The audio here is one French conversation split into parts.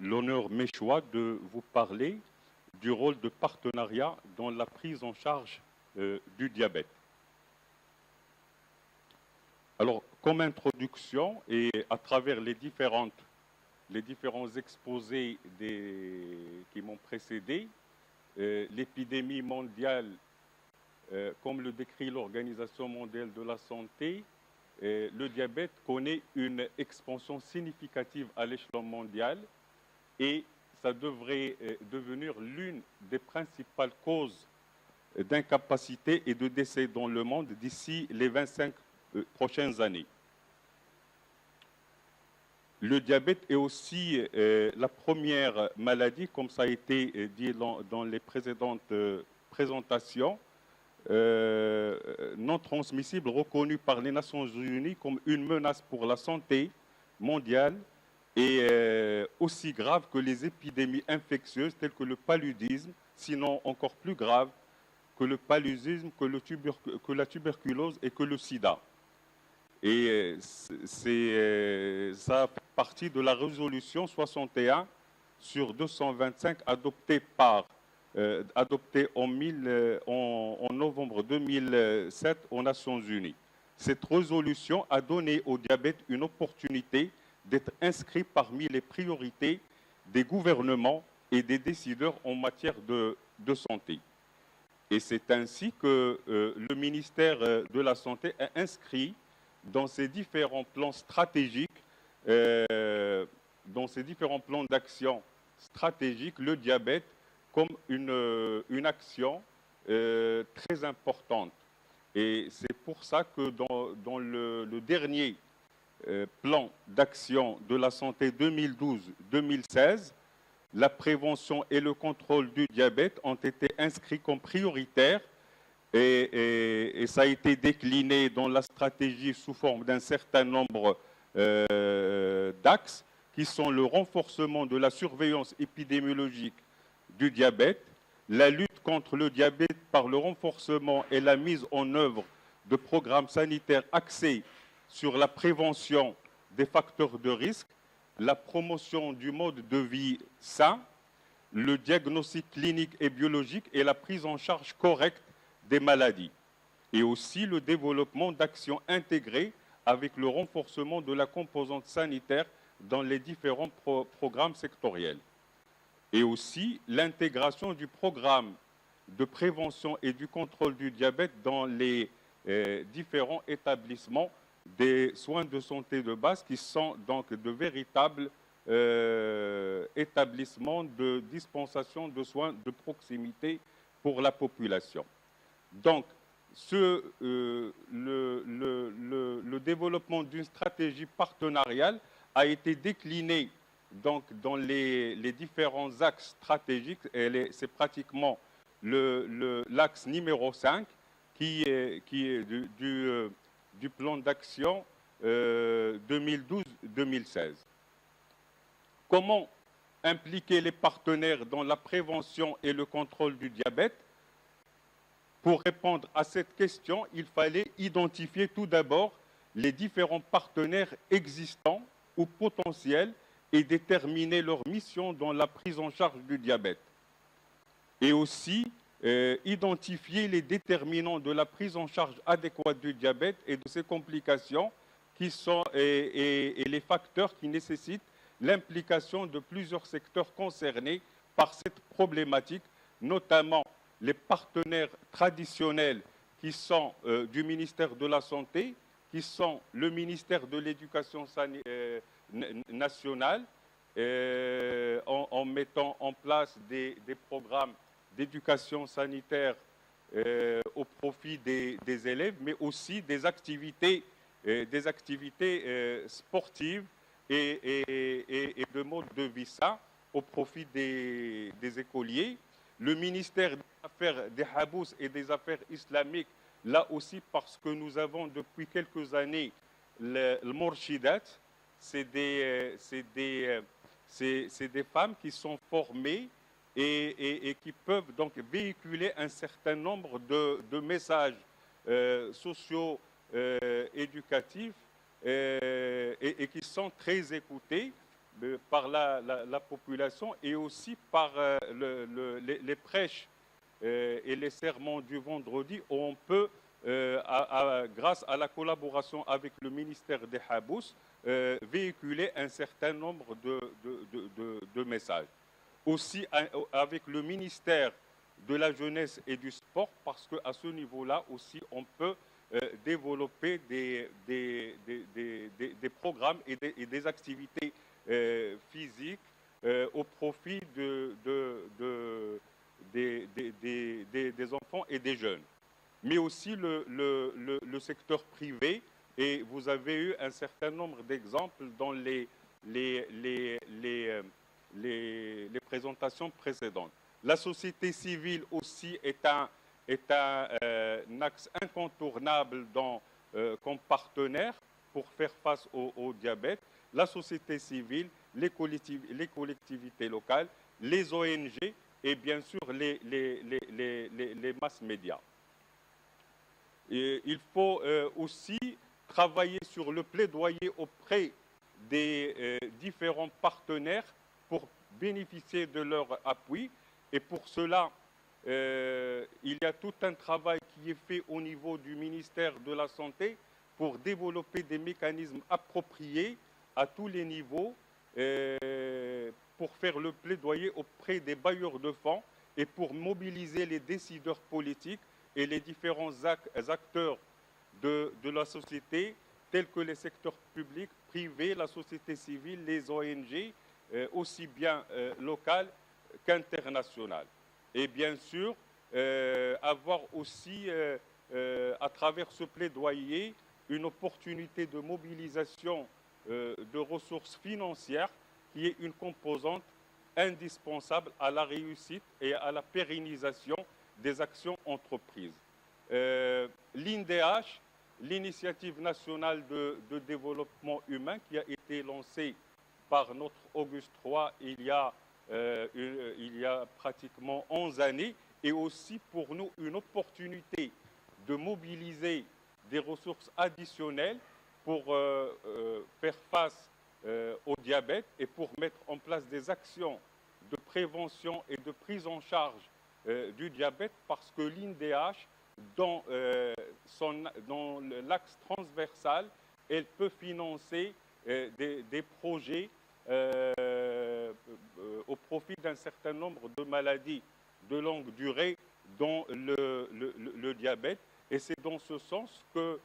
l'honneur m'échoit de vous parler du rôle de partenariat dans la prise en charge du diabète. Alors, comme introduction et à travers les différents exposés qui m'ont précédé, l'épidémie mondiale, comme le décrit l'Organisation mondiale de la santé, le diabète connaît une expansion significative à l'échelon mondial et ça devrait devenir l'une des principales causes d'incapacité et de décès dans le monde d'ici les 25 prochaines années. Le diabète est aussi la première maladie, comme ça a été dit dans les précédentes présentations, non transmissible reconnue par les Nations Unies comme une menace pour la santé mondiale et aussi grave que les épidémies infectieuses telles que le paludisme, sinon encore plus grave que le paludisme, que la tuberculose et que le sida. Et ça fait partie de la résolution 61 sur 225 adoptée en novembre 2007 aux Nations Unies. Cette résolution a donné au diabète une opportunité d'être inscrit parmi les priorités des gouvernements et des décideurs en matière de santé. Et c'est ainsi que le ministère de la Santé a inscrit dans ses différents plans stratégiques, dans ses différents plans d'action stratégiques, le diabète comme une action très importante. Et c'est pour ça que dans le dernier plan d'action de la santé 2012-2016, la prévention et le contrôle du diabète ont été inscrits comme prioritaires et ça a été décliné dans la stratégie sous forme d'un certain nombre d'axes qui sont le renforcement de la surveillance épidémiologique du diabète, la lutte contre le diabète par le renforcement et la mise en œuvre de programmes sanitaires axés sur la prévention des facteurs de risque, la promotion du mode de vie sain, le diagnostic clinique et biologique et la prise en charge correcte des maladies. Et aussi le développement d'actions intégrées avec le renforcement de la composante sanitaire dans les différents programmes sectoriels. Et aussi l'intégration du programme de prévention et du contrôle du diabète dans les différents établissements des soins de santé de base qui sont donc de véritables établissements de dispensation de soins de proximité pour la population. Donc, le développement d'une stratégie partenariale a été décliné donc, dans les différents axes stratégiques. C'est pratiquement l'axe numéro 5 qui est du plan d'action 2012-2016. Comment impliquer les partenaires dans la prévention et le contrôle du diabète? Pour répondre à cette question, il fallait identifier tout d'abord les différents partenaires existants ou potentiels et déterminer leur mission dans la prise en charge du diabète. Et aussi identifier les déterminants de la prise en charge adéquate du diabète et de ses complications et les facteurs qui nécessitent l'implication de plusieurs secteurs concernés par cette problématique, notamment les partenaires traditionnels qui sont du ministère de la Santé, qui sont le ministère de l'Éducation nationale, en mettant en place des programmes d'éducation sanitaire au profit des élèves, mais aussi des activités sportives et de mode de vie sain au profit des écoliers. Le ministère des Affaires des Habous et des Affaires islamiques, là aussi parce que nous avons depuis quelques années le Morshidat, c'est des femmes qui sont formées et qui peuvent donc véhiculer un certain nombre de messages sociaux, éducatifs et qui sont très écoutés. par la population et aussi par les prêches et les sermons du vendredi où on peut, grâce à la collaboration avec le ministère des Habous, véhiculer un certain nombre de messages. Aussi avec le ministère de la jeunesse et du sport, parce qu'à ce niveau-là aussi, on peut développer des programmes et des activités physiques au profit des enfants et des jeunes. Mais aussi le secteur privé, et vous avez eu un certain nombre d'exemples dans les présentations précédentes. La société civile aussi est un axe incontournable comme partenaire pour faire face au diabète. La société civile, les collectivités locales, les ONG et bien sûr les masses médias. Et il faut aussi travailler sur le plaidoyer auprès des différents partenaires pour bénéficier de leur appui. Et pour cela, il y a tout un travail qui est fait au niveau du ministère de la Santé pour développer des mécanismes appropriés à tous les niveaux pour faire le plaidoyer auprès des bailleurs de fonds et pour mobiliser les décideurs politiques et les différents acteurs de la société, tels que les secteurs publics, privés, la société civile, les ONG, aussi bien locales qu'internationales. Et bien sûr, avoir aussi, à travers ce plaidoyer, une opportunité de mobilisation de ressources financières qui est une composante indispensable à la réussite et à la pérennisation des actions entreprises. L'INDH, l'initiative nationale de développement humain qui a été lancée par notre Auguste III il y a pratiquement 11 années, est aussi pour nous une opportunité de mobiliser des ressources additionnelles pour faire face au diabète et pour mettre en place des actions de prévention et de prise en charge du diabète, parce que l'INDH, dans l'axe transversal, elle peut financer des projets au profit d'un certain nombre de maladies de longue durée, dont le diabète. Et c'est dans ce sens que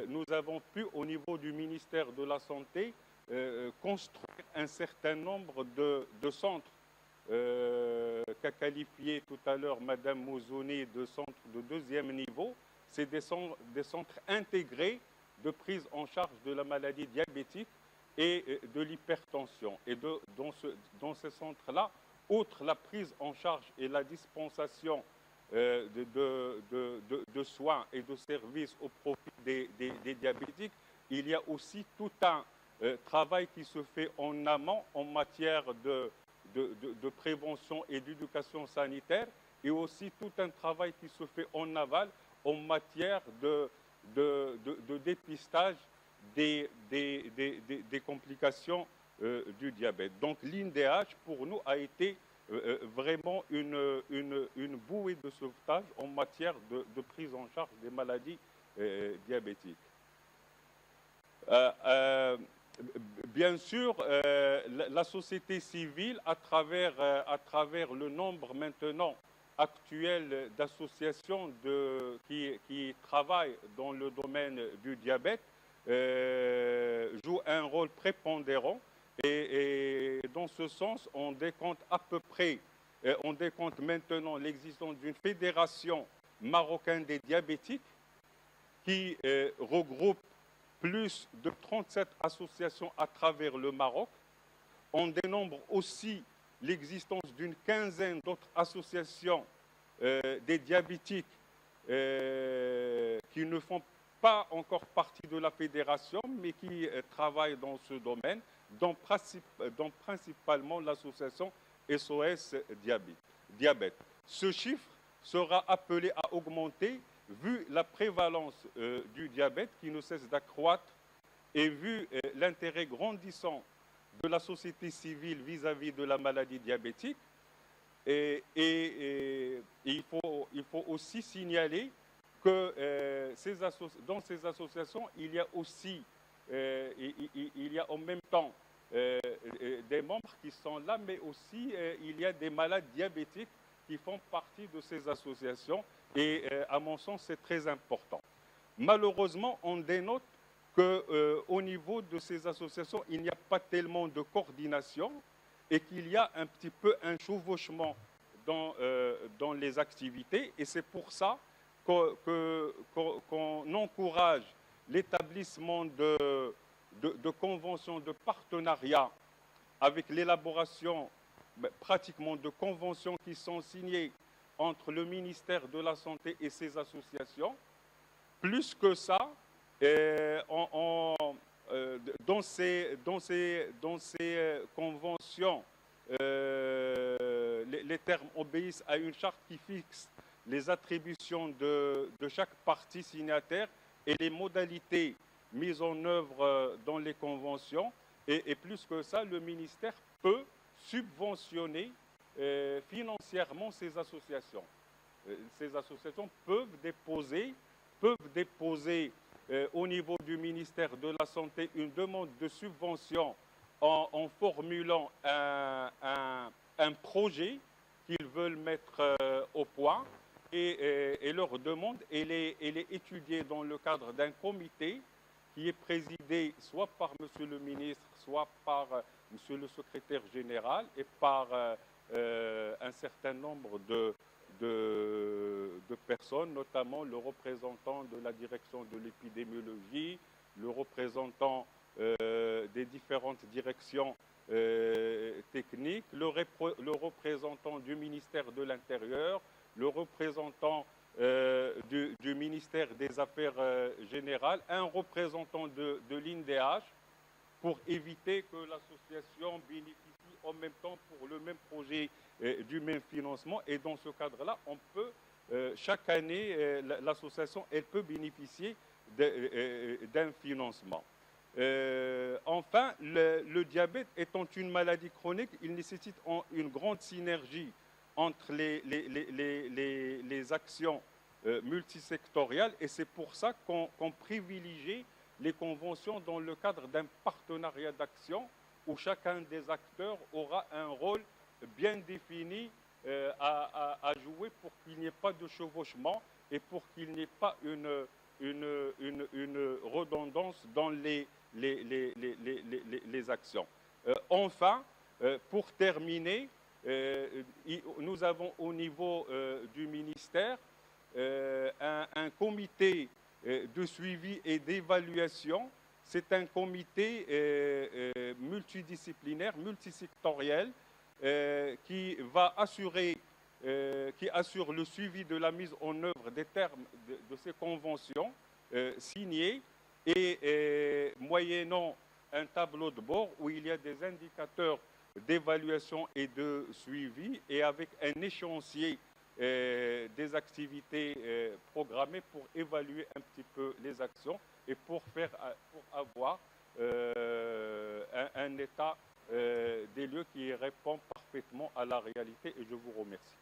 nous avons pu, au niveau du ministère de la Santé, construire un certain nombre de centres qu'a qualifié tout à l'heure Mme Mouzouni de centres de deuxième niveau. C'est des centres intégrés de prise en charge de la maladie diabétique et de l'hypertension. Et dans ces centres-là, outre la prise en charge et la dispensation de soins et de services au profit des diabétiques, il y a aussi tout un travail qui se fait en amont en matière de prévention et d'éducation sanitaire, et aussi tout un travail qui se fait en aval en matière de dépistage des complications du diabète. Donc l'INDH, pour nous, a été vraiment une bouée de sauvetage en matière de prise en charge des maladies diabétiques. Bien sûr, la société civile, à travers le nombre maintenant actuel d'associations qui travaillent dans le domaine du diabète, joue un rôle prépondérant. Et dans ce sens, on décompte maintenant l'existence d'une fédération marocaine des diabétiques qui regroupe plus de 37 associations à travers le Maroc. On dénombre aussi l'existence d'une quinzaine d'autres associations des diabétiques qui ne font pas encore partie de la fédération, mais qui travaillent dans ce domaine, dont principalement l'association SOS Diabète. Ce chiffre sera appelé à augmenter vu la prévalence du diabète qui ne cesse d'accroître et vu l'intérêt grandissant de la société civile vis-à-vis de la maladie diabétique. Il faut aussi signaler que dans ces associations, il y a aussi, il y a en même temps des membres qui sont là, mais aussi il y a des malades diabétiques qui font partie de ces associations. Et à mon sens, c'est très important. Malheureusement, on dénote qu'au niveau de ces associations, il n'y a pas tellement de coordination et qu'il y a un petit peu un chevauchement dans les activités. Et c'est pour ça qu'on encourage l'établissement de conventions de partenariat avec l'élaboration pratiquement de conventions qui sont signées entre le ministère de la Santé et ses associations. Plus que ça, dans ces conventions, les termes obéissent à une charte qui fixe les attributions de chaque partie signataire et les modalités mises en œuvre dans les conventions. Et plus que ça, le ministère peut subventionner financièrement ces associations. Ces associations peuvent déposer au niveau du ministère de la Santé une demande de subvention en formulant un projet qu'ils veulent mettre au point. Et leur demande, elle est étudiée dans le cadre d'un comité qui est présidé soit par Monsieur le ministre, soit par Monsieur le secrétaire général et par un certain nombre de personnes, notamment le représentant de la direction de l'épidémiologie, le représentant des différentes directions techniques, le représentant du ministère de l'Intérieur, le représentant du ministère des Affaires générales, un représentant de l'INDH, pour éviter que l'association bénéficie en même temps pour le même projet du même financement. Et dans ce cadre-là, on peut, chaque année, l'association, elle peut bénéficier d'un financement. Enfin, le diabète étant une maladie chronique, il nécessite une grande synergie entre les actions multisectorielles, et c'est pour ça qu'on privilégie les conventions dans le cadre d'un partenariat d'action où chacun des acteurs aura un rôle bien défini à jouer pour qu'il n'y ait pas de chevauchement et pour qu'il n'y ait pas une redondance dans les actions. Enfin, pour terminer, nous avons au niveau du ministère un comité de suivi et d'évaluation. C'est un comité multidisciplinaire, multisectoriel, qui assure le suivi de la mise en œuvre des termes de ces conventions signées et moyennant un tableau de bord où il y a des indicateurs d'évaluation et de suivi et avec un échéancier des activités programmées pour évaluer un petit peu les actions et pour avoir un état des lieux qui répond parfaitement à la réalité. Et je vous remercie.